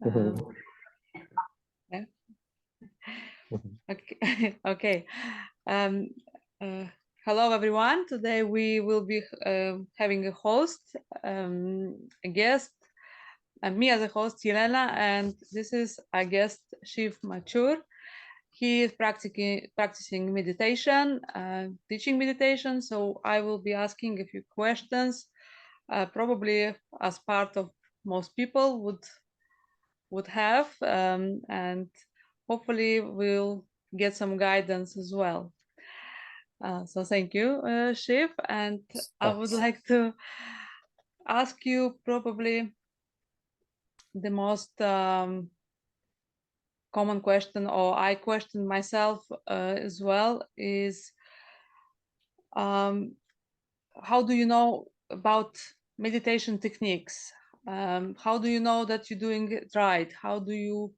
Mhm. Yeah. Mhm. Okay. Okay. Um, Hello, everyone. Today we will be having a host, a guest, and me as a host, Elena, and this is a guest, Shiv Mathur. He is practicing meditation, teaching meditation. So I will be asking a few questions, probably as part of most people would have, and hopefully we'll get some guidance as well. So thank you, Shiv, and I would Thanks. like to ask you probably the most common question, or I question myself as well, is um, how do you know about meditation techniques? How do you know that you're doing it right? How do you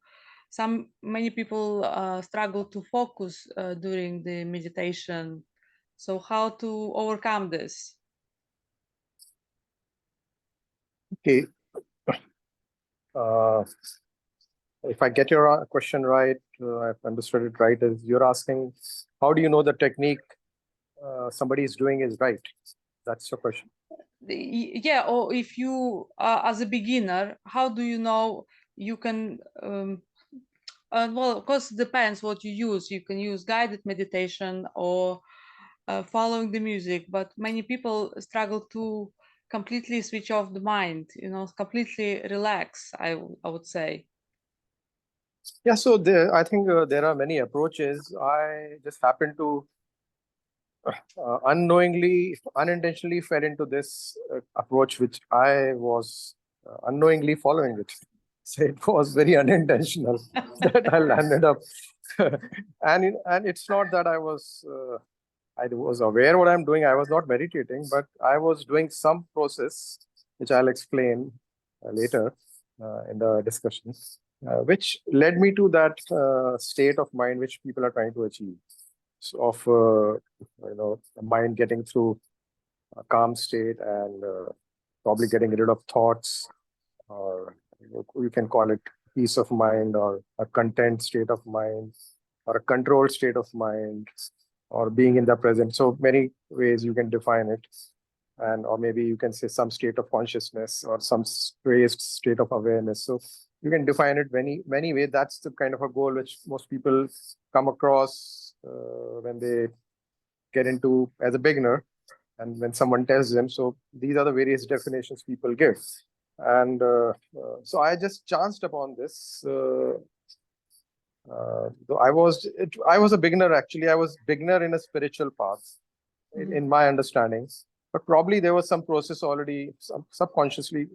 many people struggle to focus during the meditation, so how to overcome this? Okay. Uh, if I get your question right, I've understood it right, is you're asking how do you know the technique somebody is doing is right? That's your question. Yeah, or if you as a beginner, how do you know you can well, of course, it depends what you use. You can use guided meditation or following the music, but many people struggle to completely switch off the mind, completely relax, I would say. Yeah, so I think there are many approaches. I just happen to unknowingly, unintentionally fell into this approach, which I was unknowingly following it. So it was very unintentional that I landed up, and it's not that I was aware what I'm doing. I was not meditating, but I was doing some process, which I'll explain later in the discussion, which led me to that state of mind which people are trying to achieve. So of the mind getting through a calm state and probably getting rid of thoughts, or you can call it peace of mind, or a content state of mind, or a controlled state of mind, or being in the present. So many ways you can define it, and or maybe you can say some state of consciousness or some raised state of awareness. So you can define it many ways. That's the kind of a goal which most people come across when they get into as a beginner, and when someone tells them. So these are the various definitions people give, and so I just chanced upon this. Though I was a beginner. Actually, I was beginner in a spiritual path, in my understanding. But probably there was some process already, subconsciously,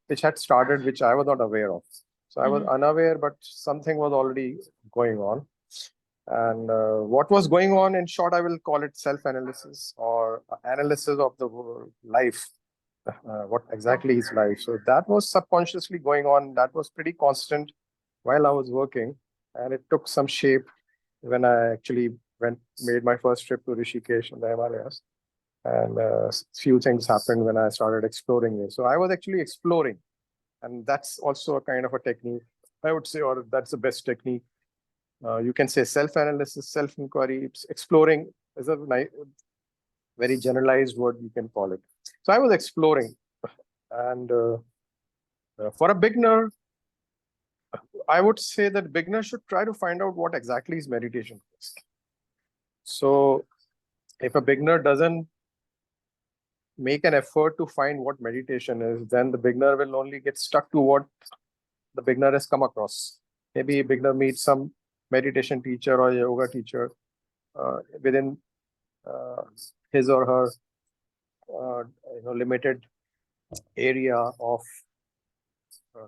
which had started, which I was not aware of. So I was Mhm. unaware, but something was already going on. And what was going on, in short, I will call it self-analysis, or analysis of the life. What exactly is life? So that was subconsciously going on. That was pretty constant while I was working, and it took some shape when I actually made my first trip to Rishikesh in the Himalayas. And few things happened when I started exploring it. So I was actually exploring, and that's also a kind of a technique, I would say, or that's the best technique. You can say self-analysis, self-inquiry. Exploring is a very generalized word, you can call it. So I was exploring, and for a beginner, I would say that beginners should try to find out what exactly is meditation first. So if a beginner doesn't make an effort to find what meditation is, then the beginner will only get stuck to what the beginner has come across. Maybe a beginner meets some meditation teacher or yoga teacher within uh, his or her limited area of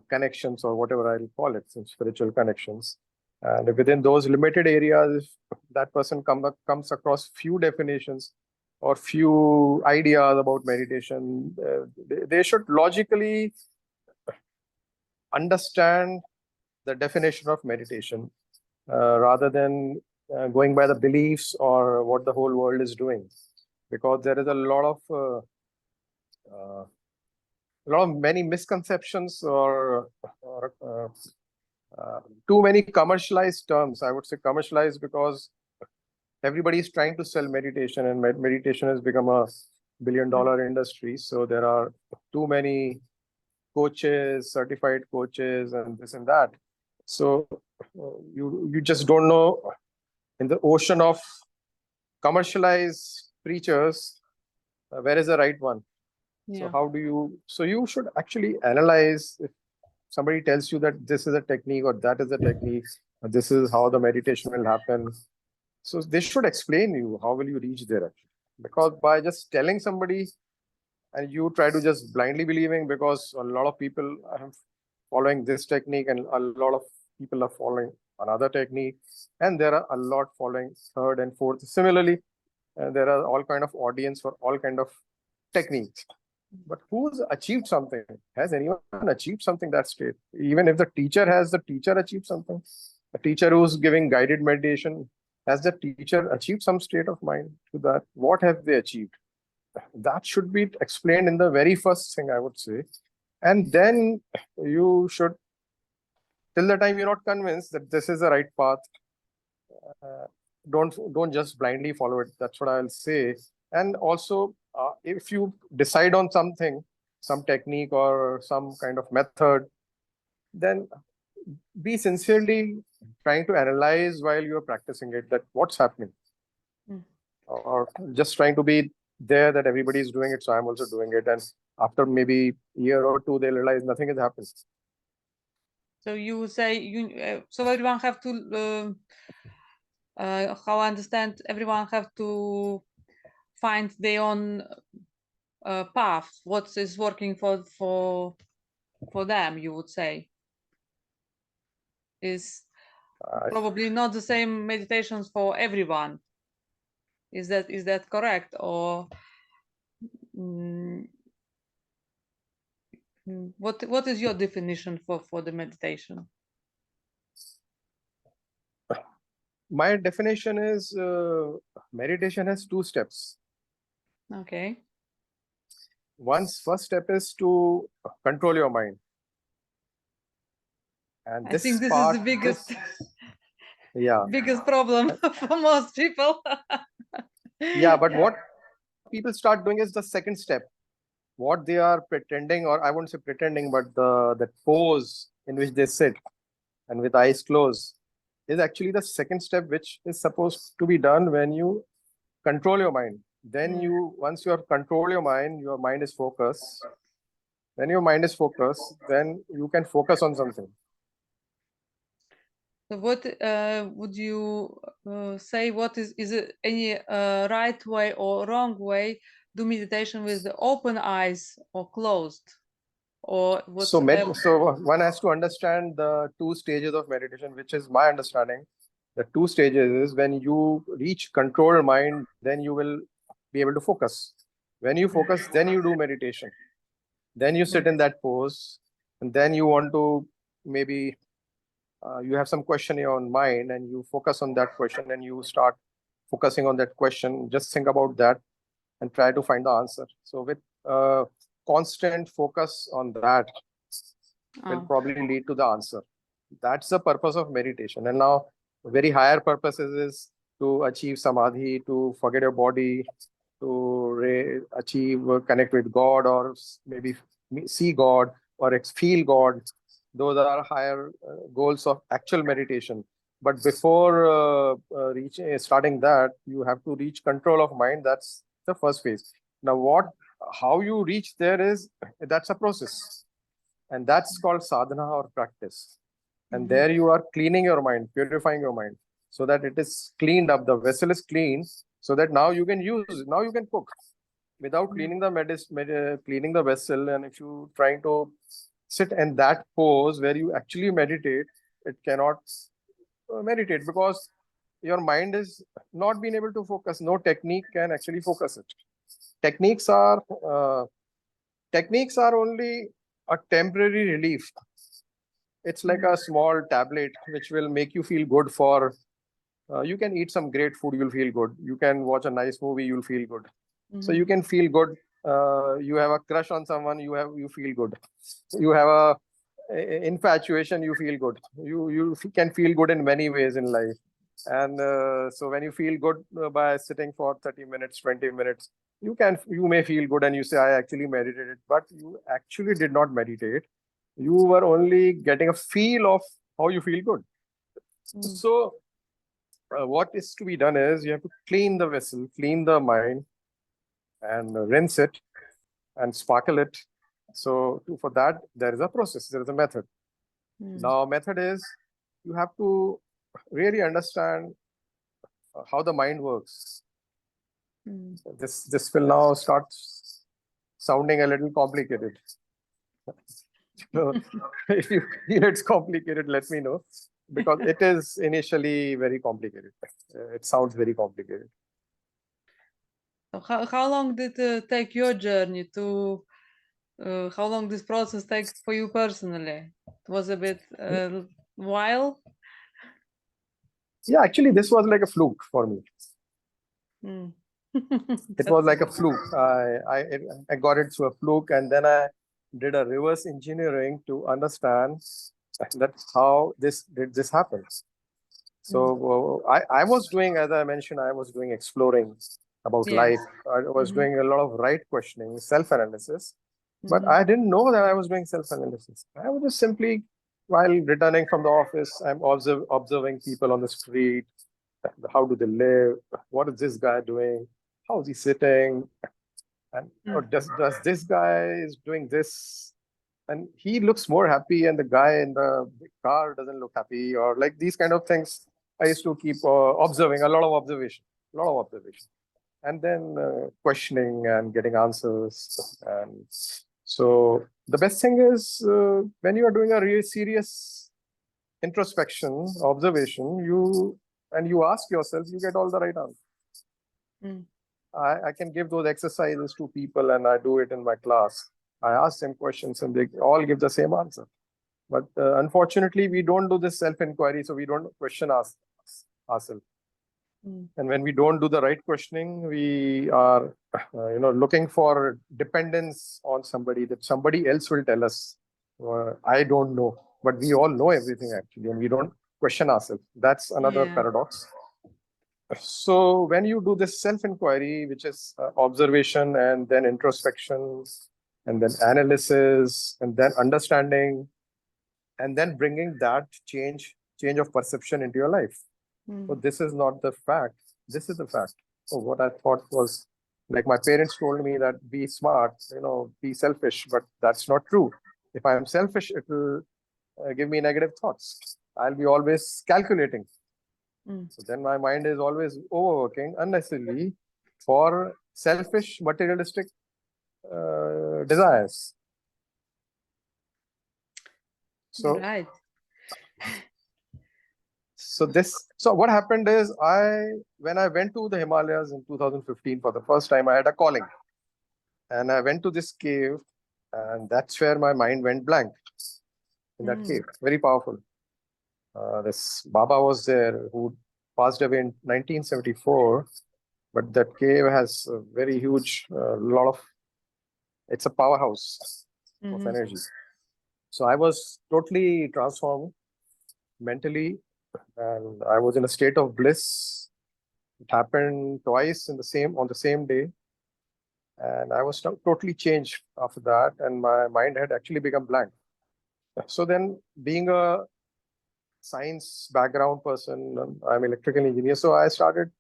connections, or whatever I'll call it, some spiritual connections. And within those limited areas, if that person comes across few definitions or few ideas about meditation, they should logically understand the definition of meditation rather than going by the beliefs or what the whole world is doing. Because there is uh, a lot of many misconceptions, or too many commercialized terms. I would say commercialized because everybody is trying to sell meditation, and meditation has become a billion-dollar industry. So there are too many coaches, certified coaches, and this and that. So you just don't know, in the ocean of commercialized preachers, where is the right one? So Yeah. how do you? So you should actually analyze. If somebody tells you that this is a technique or that is a technique, or this is how the meditation will happen. So they should explain you how will you reach there actually. Because by just telling somebody and you try to just blindly believing, because a lot of people are following this technique and a lot of people are following another technique, and there are a lot following third and fourth. Similarly, there are all kind of audience for all kind of techniques. But who's achieved something? Has anyone achieved something that state? Even if the teacher has, the teacher achieved something? A teacher who's giving guided meditation, has the teacher achieved some state of mind to that? What have they achieved? That should be explained in the very first thing, I would say. And then you should, till the time you're not convinced that this is the right path, don't just blindly follow it. That's what I'll say. And also, if you decide on something, some technique or some kind of method, then be sincerely trying to analyze while you're practicing it, that what's happening. Or just trying to be there that everybody is doing it, so I'm also doing it. And after maybe a year or two, they realize nothing has happened. So you would say so everyone have to how I understand, everyone have to find their own path. What is working for them? You would say is probably not the same meditations for everyone. Is that correct? Or what is your definition for the meditation? My definition is meditation has two steps. Okay. First step is to control your mind. And I think this is the biggest biggest problem for most people. Yeah, but what people start doing is the second step. What they are pretending, or I won't say pretending, but the pose in which they sit and with eyes closed is actually the second step, which is supposed to be done when you control your mind. Then once you have controlled your mind is focused. When your mind is focused, then you can focus on something. So what would you say? What is it any right way or wrong way do meditation with the open eyes or closed? Or what? So one has to understand the two stages of meditation, which is my understanding. The two stages is when you reach controlled mind, then you will be able to focus. When you focus, then you do meditation. Then you sit in that pose, and then you want to maybe you have some question in your mind, and you focus on that question, and you start focusing on that question. Just think about that and try to find the answer. So with constant focus on that will probably lead to the answer. That's the purpose of meditation. And now very higher purposes is to achieve samadhi, to forget your body, to achieve connect with God, or maybe see God or feel God. Those are higher goals of actual meditation. But before starting that, you have to reach control of mind. That's the first phase. Now, how you reach there that's a process, and that's called sadhana or practice. And there you are cleaning your mind, purifying your mind, so that it is cleaned up. The vessel is clean, so that now you can now you can cook without cleaning the vessel. And if you trying to sit in that pose where you actually meditate, it cannot meditate, because your mind is not being able to focus. No technique can actually focus it. Techniques are only a temporary relief. It's like a small tablet which will make you feel good for. You can eat some great food, you'll feel good. You can watch a nice movie, you'll feel good. So you can feel good. You have a crush on someone, you feel good. You have infatuation, you feel good. You can feel good in many ways in life. And so when you feel good by sitting for 30 minutes, 20 minutes, you may feel good and you say, I actually meditated, but you actually did not meditate. You were only getting a feel of how you feel good. So what is to be done is you have to clean the vessel, clean the mind, and rinse it and sparkle it. So for that, there is a process, there is a method. Now, method is you have to really understand how the mind works. This will now start sounding a little complicated. So if you feel it's complicated, let me know, because it is initially very complicated. It sounds very complicated. So how long did it take your journey to? How long this process takes for you personally? It was a bit while. Yeah, actually, this was like a fluke for me. It was like a fluke. I got it through a fluke, and then I did a reverse engineering to understand that how this happens. So I was doing, as I mentioned, I was doing exploring about life. I was doing a lot of right questioning, self-analysis, but I didn't know that I was doing self-analysis. I was just simply, while returning from the office, I'm observing people on the street. How do they live? What is this guy doing? How is he sitting? And or does this guy is doing this? And he looks more happy, and the guy in the car doesn't look happy, or like these kind of things. I used to keep observing, a lot of observation, and then questioning and getting answers. And so the best thing is when you are doing a really serious introspection, observation, you ask yourself, you get all the right answers. I can give those exercises to people, and I do it in my class. I ask them questions, and they all give the same answer. But unfortunately, we don't do this self-inquiry, so we don't question ourselves. And when we don't do the right questioning, we are, looking for dependence on somebody, that somebody else will tell us. I don't know, but we all know everything actually, and we don't question ourselves. That's another paradox. So when you do this self-inquiry, which is observation and then introspection and then analysis and then understanding and then bringing that change of perception into your life. So this is not the fact. This is the fact. So what I thought was, like, my parents told me that be smart, be selfish, but that's not true. If I am selfish, it will give me negative thoughts. I'll be always calculating. So then my mind is always overworking unnecessarily for selfish, materialistic desires. So, right. So what happened is, when I went to the Himalayas in 2015 for the first time, I had a calling, and I went to this cave, and that's where my mind went blank. In that cave, very powerful. This Baba was there, who passed away in 1974, but that cave has a very huge, it's a powerhouse of energy. So I was totally transformed mentally, and I was in a state of bliss. It happened twice on the same day, and I was totally changed after that, and my mind had actually become blank. So then, being a science background person, I'm an electrical engineer, so I started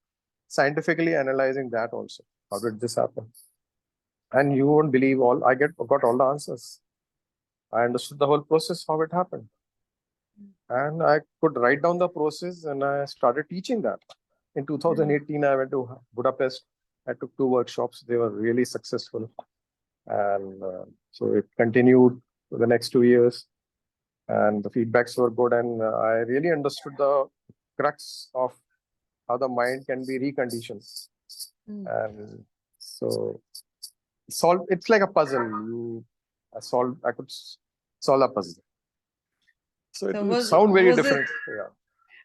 scientifically analyzing that also. How did this happen? And you won't believe, I got all the answers. I understood the whole process, how it happened. And I could write down the process, and I started teaching that. In 2018, I went to Budapest. I took 2 workshops. They were really successful. And so it continued for the next 2 years. And the feedbacks were good. And I really understood the crux of how the mind can be reconditioned. And so it's like a puzzle. I could solve a puzzle. So it would sound very different.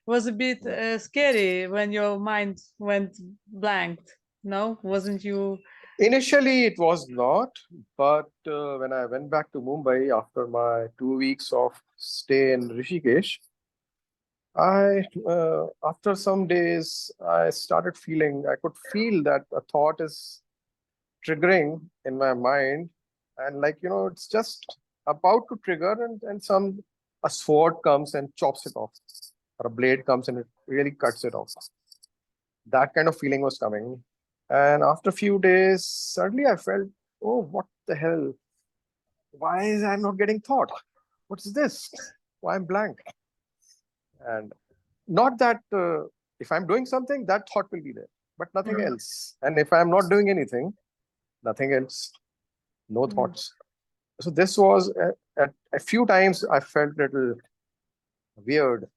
Was a bit scary when your mind went blank. No, wasn't you? Initially, it was not, but when I went back to Mumbai after my 2 weeks of stay in Rishikesh, after some days, I started feeling, I could feel that a thought is triggering in my mind. And it's just about to trigger, and a sword comes and chops it off, or a blade comes and it really cuts it off. That kind of feeling was coming. And after a few days, suddenly I felt, oh, what the hell? Why is I not getting thought? What is this? Why I'm blank? And not that if I'm doing something, that thought will be there, but nothing else. And if I'm not doing anything, nothing else, no thoughts. So this was at a few times I felt a little weird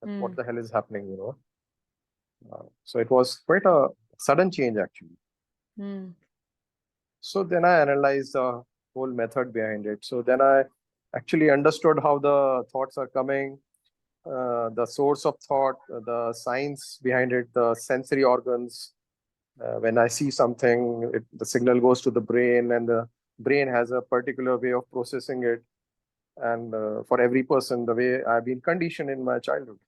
that what the hell is happening. So it was quite a sudden change actually. So then I analyzed the whole method behind it. So then I actually understood how the thoughts are coming, the source of thought, the science behind it, the sensory organs. When I see something, the signal goes to the brain, and the brain has a particular way of processing it. And for every person, the way I've been conditioned in my childhood.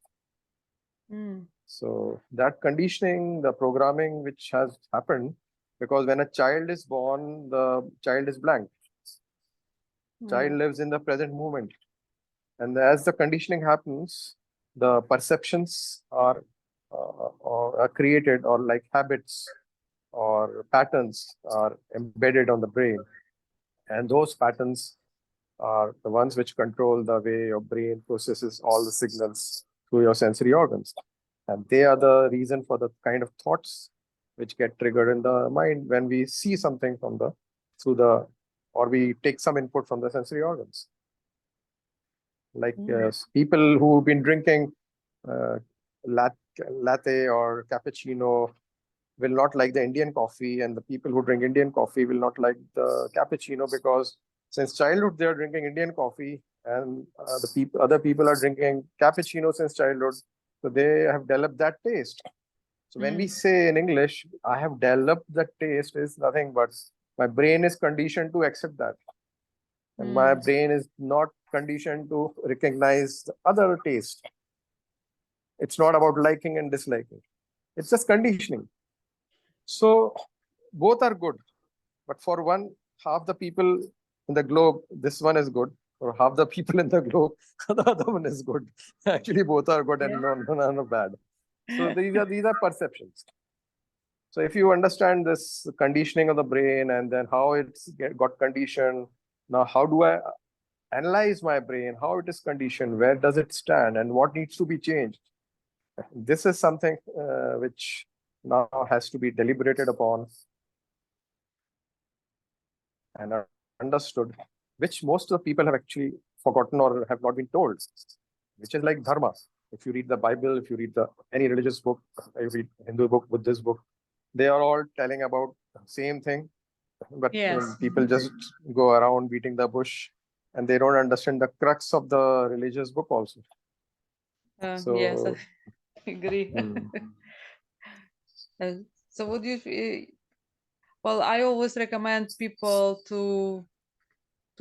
So that conditioning, the programming which has happened, because when a child is born, the child is blank. Child lives in the present moment. And as the conditioning happens, the perceptions are created, or like habits or patterns are embedded on the brain. And those patterns are the ones which control the way your brain processes all the signals through your sensory organs. And they are the reason for the kind of thoughts which get triggered in the mind when we see something or we take some input from the sensory organs. Like people who've been drinking latte or cappuccino will not like the Indian coffee, and the people who drink Indian coffee will not like the cappuccino, because since childhood they are drinking Indian coffee, and other people are drinking cappuccino since childhood, so they have developed that taste. So when we say in English, I have developed that taste, is nothing but my brain is conditioned to accept that. And my brain is not conditioned to recognize the other taste. It's not about liking and disliking. It's just conditioning. So both are good. But for half the people in the globe, this one is good. For half the people in the globe, the other one is good. Actually, both are good and none are bad. So these are perceptions. So if you understand this conditioning of the brain and then how it's got conditioned, now how do I analyze my brain, how it is conditioned, where does it stand, and what needs to be changed? This is something which now has to be deliberated upon and understood, which most of the people have actually forgotten or have not been told, which is like dharma. If you read the Bible, if you read any religious book, if you read Hindu book, Buddhist book, they are all telling about the same thing, but people just go around beating the bush, and they don't understand the crux of the religious book also. Yes, I agree. So would you? Well, I always recommend people to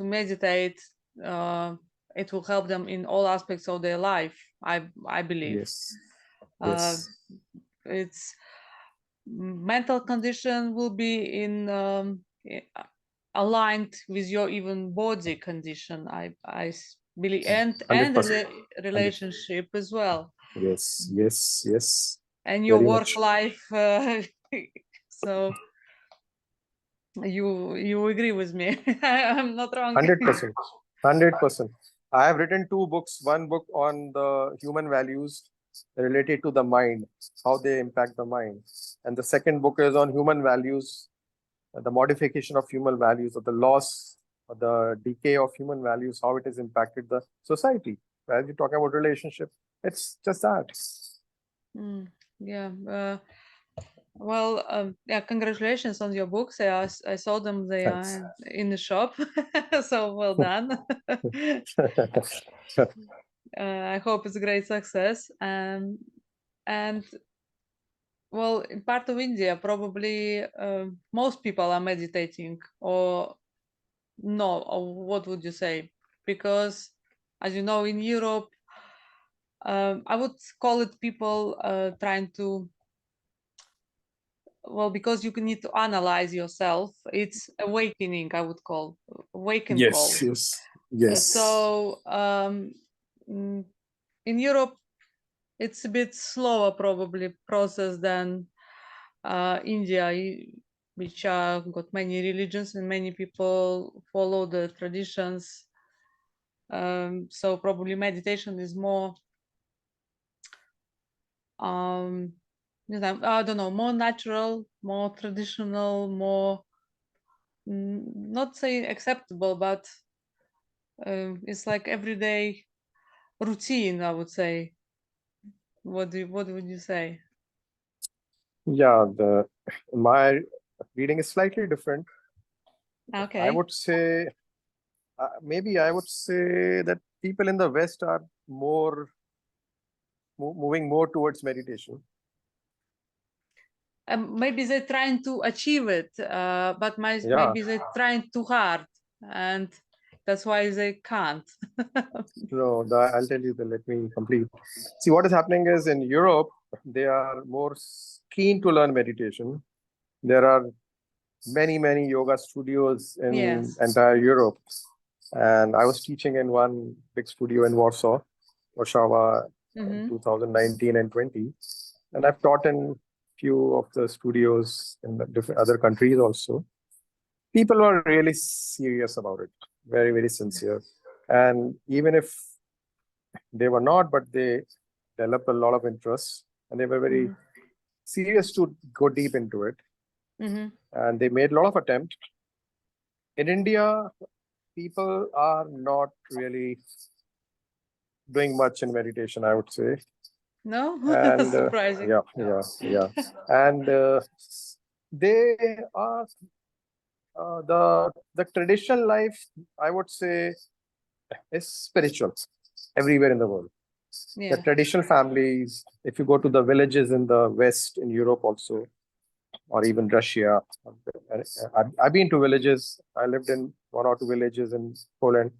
meditate. It will help them in all aspects of their life. I believe. Yes. Its mental condition will be in aligned with your even body condition. I believe, and 100%. relationship as well. Yes. And your Very work much. life. So you agree with me? I'm not wrong. 100%. 100%. I have written 2 books. One book on the human values related to the mind, how they impact the mind. And the second book is on human values, the modification of human values, or the loss or the decay of human values, how it has impacted the society. As you're talking about relationship, it's just that. Yeah. Well, yeah, congratulations on your books. I saw them. They Thanks. are in the shop. So well done. I hope it's a great success. And well, in part of India, probably most people are meditating, or no, or what would you say? Because, as you know, in Europe, I would call it people trying to, well, because you need to analyze yourself. It's awakening, I would call, awaken call. Yes, yes, yes. So in Europe, it's a bit slower probably process than India, which got many religions and many people follow the traditions. So probably meditation is more, I don't know, more natural, more traditional, more not say acceptable, but it's like everyday routine, I would say. What would you say? Yeah, my reading is slightly different. Okay. I would say, maybe I would say that people in the West are more moving more towards meditation. Maybe they're trying to achieve it, but maybe they're trying too hard, and that's why they can't. No, I'll tell you. Let me complete. See, what is happening is in Europe, they are more keen to learn meditation. There are many yoga studios in Yes. entire Europe, and I was teaching in one big studio in Warsaw, in 2019 and 20, and I've taught in few of the studios in the different other countries also. People are really serious about it, very sincere, and even if they were not, but they developed a lot of interest, and they were very serious to go deep into it, and they made a lot of attempts. In India, people are not really doing much in meditation, I would say. No, And surprising. yeah. And they are the traditional life, I would say, is spiritual everywhere in the world. Yeah. The traditional families, if you go to the villages in the West, in Europe also, or even Russia, I've been to villages. I lived in one or two villages in Poland.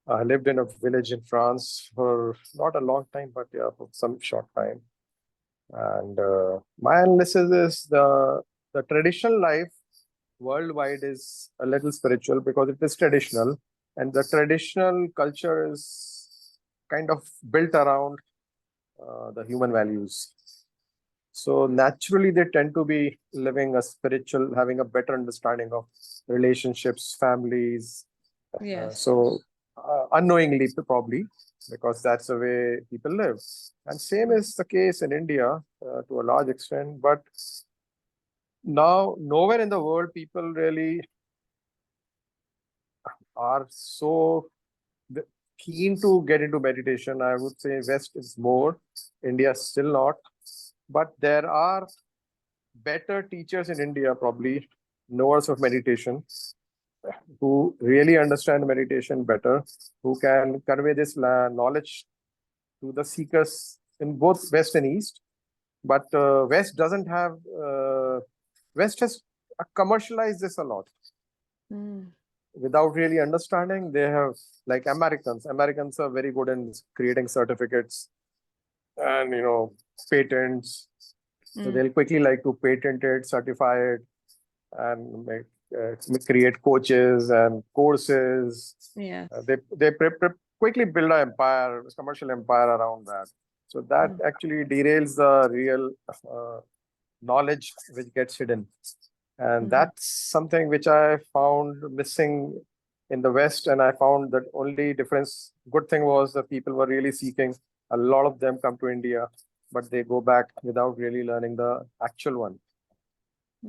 I lived in a village in France for not a long time, but yeah, for some short time. And my analysis is the traditional life worldwide is a little spiritual because it is traditional, and the traditional culture is kind of built around the human values. So naturally, they tend to be living a spiritual, having a better understanding of relationships, families. Yes. Unknowingly, probably, because that's the way people live. And same is the case in India to a large extent. But now, nowhere in the world, people really are so keen to get into meditation. I would say West is more, India still not. But there are better teachers in India, probably knowers of meditation, who really understand meditation better, who can convey this knowledge to the seekers in both West and East. But West doesn't have, West has commercialized this a lot. Without really understanding, they have, like Americans. Americans are very good in creating certificates and, patents. So they'll quickly like to patent it, certify it, and create coaches and courses. Yeah. They quickly build an empire, commercial empire around that. So that actually derails the real knowledge which gets hidden. And that's something which I found missing in the West. And I found that only good thing was that people were really seeking. A lot of them come to India, but they go back without really learning the actual one.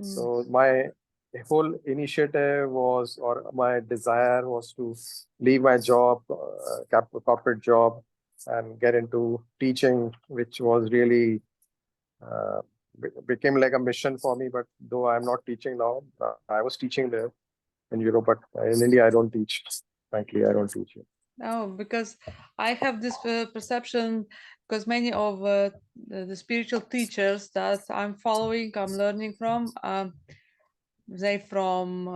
So my whole initiative was, or my desire was to leave my job, corporate job, and get into teaching, which was really became like a mission for me. But though I'm not teaching now, I was teaching there in Europe, but in India I don't teach. Frankly, I don't teach. Oh, because I have this perception, because many of the spiritual teachers that I'm following, I'm learning from, they from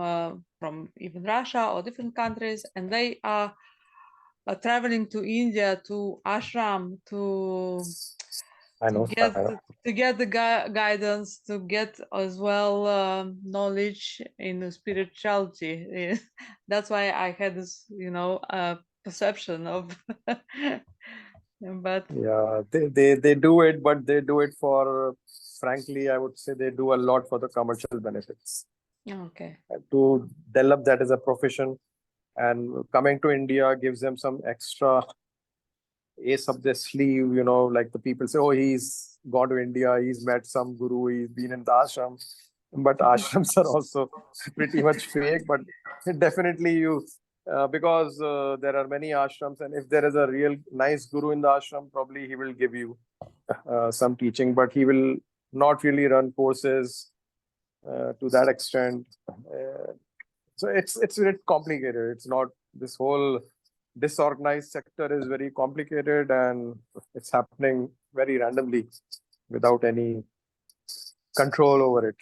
even Russia or different countries, and they are traveling to India to ashram I to know, get I know. to get the guidance, to get as well knowledge in spirituality. That's why I had this, perception of. But Yeah, they do it, but they do it for, frankly, I would say they do a lot for the commercial benefits. okay, To develop that as a profession, and coming to India gives them some extra ace up their sleeve, like the people say, oh, he's gone to India, he's met some guru, he's been in the ashram. But ashrams are also pretty much fake, but definitely because there are many ashrams, and if there is a real nice guru in the ashram, probably he will give you some teaching, but he will not really run courses to that extent. So it's a bit complicated. It's not, this whole disorganized sector is very complicated, and it's happening very randomly without any control over it.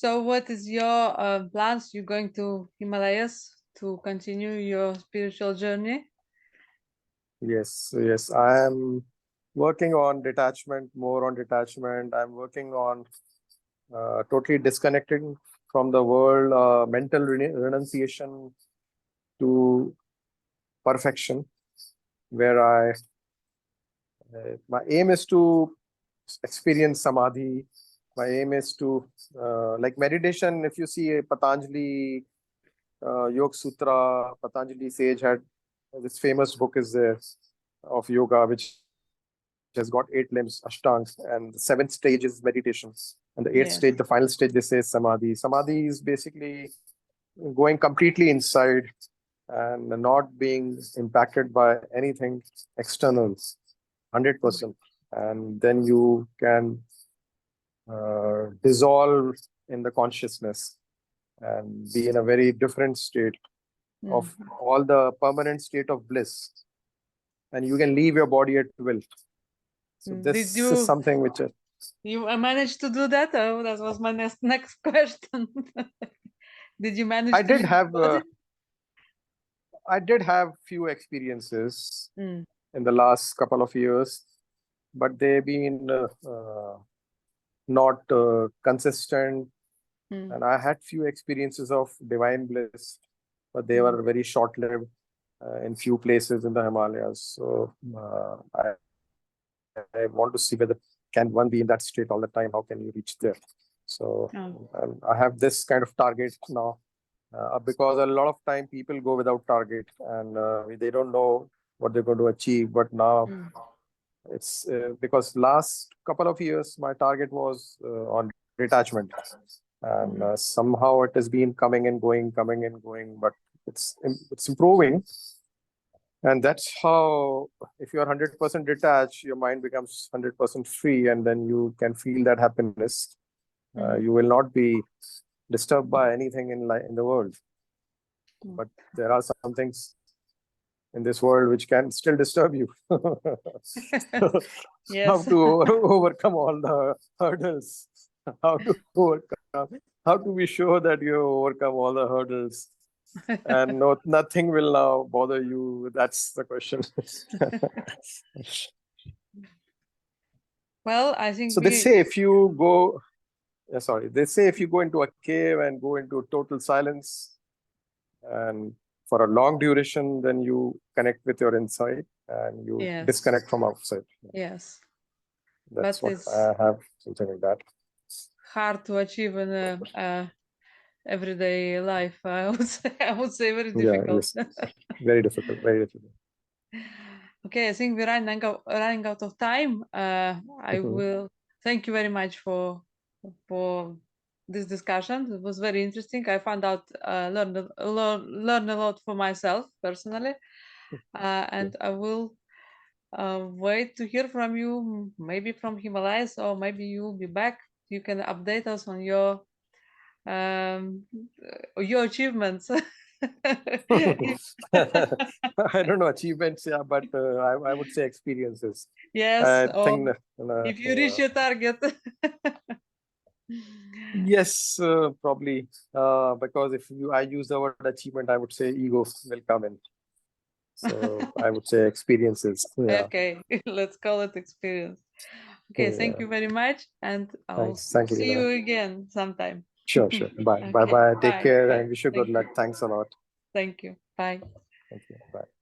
so what is your plans? You going to Himalayas to continue your spiritual journey? Yes, I am working on detachment, more on detachment. I'm working on totally disconnecting from the world, mental renunciation to perfection, where my aim is to experience samadhi. My aim is to, like meditation, if you see a Patanjali Yoga Sutra, Patanjali sage had this famous book is there of yoga, which has got 8 limbs, ashtangs, and the 7th stage is meditation. And the eighth Yes. stage, the final stage, they say is samadhi. Samadhi is basically going completely inside and not being impacted by anything external, 100%. And then you can dissolve in the consciousness and be in a very different state of all the permanent state of bliss. And you can leave your body at will. So Did this is something which you managed to do that? Oh, that was my next question. Did you manage I to did leave have. the body? I did have few experiences Mm, in the last couple of years, but they've been not consistent. mm, And I had few experiences of divine bliss, but they mm. were very short-lived in few places in the Himalayas. So I want to see whether can one be in that state all the time? How can you reach there? So Oh, I have this kind of target now, because a lot of time people go without target, and they don't know what they're going to achieve. But now mm, it's because last couple of years my target was on detachment, and mm, somehow it has been coming and going, but it's improving. And that's how, if you're 100% detached, your mind becomes 100% free, and then you can feel that happiness. mm, You will not be disturbed by anything in the world. mm. But there are some things in this world which can still disturb you. How Yes. to overcome all the hurdles? How to overcome? How to be sure that you overcome all the hurdles and nothing will now bother you? That's the question. Well, I think So they we say if you go, sorry, they say if you go into a cave and go into total silence and for a long duration, then you connect with your inside and you yes, disconnect from outside. yes, That's but what it's I have, something like that. hard to achieve in everyday life. I would say, very Yeah, difficult. yes, very difficult, very difficult. Okay, I think we're running out of time. I Mhm. will thank you very much for this discussion. It was very interesting. I found out learn a lot for myself personally, Yeah. and I will wait to hear from you. Maybe from Himalayas, or maybe you'll be back. You can update us on your achievements. I don't know achievements, yeah, but I would say experiences. Yes, I or think if you reach your target. yes, probably because if I use the word achievement, I would say ego will come in. So I would say experiences. Yeah. Okay, let's call it experience. Okay, thank Yeah. you very much, and I'll Thanks. Thank you, see Lina. you again sometime. Sure, sure. Bye. Bye Okay, bye. Take bye, care bye. and wish you good Thank luck. you. Thanks a lot. Thank you. Bye. Thank you. Bye.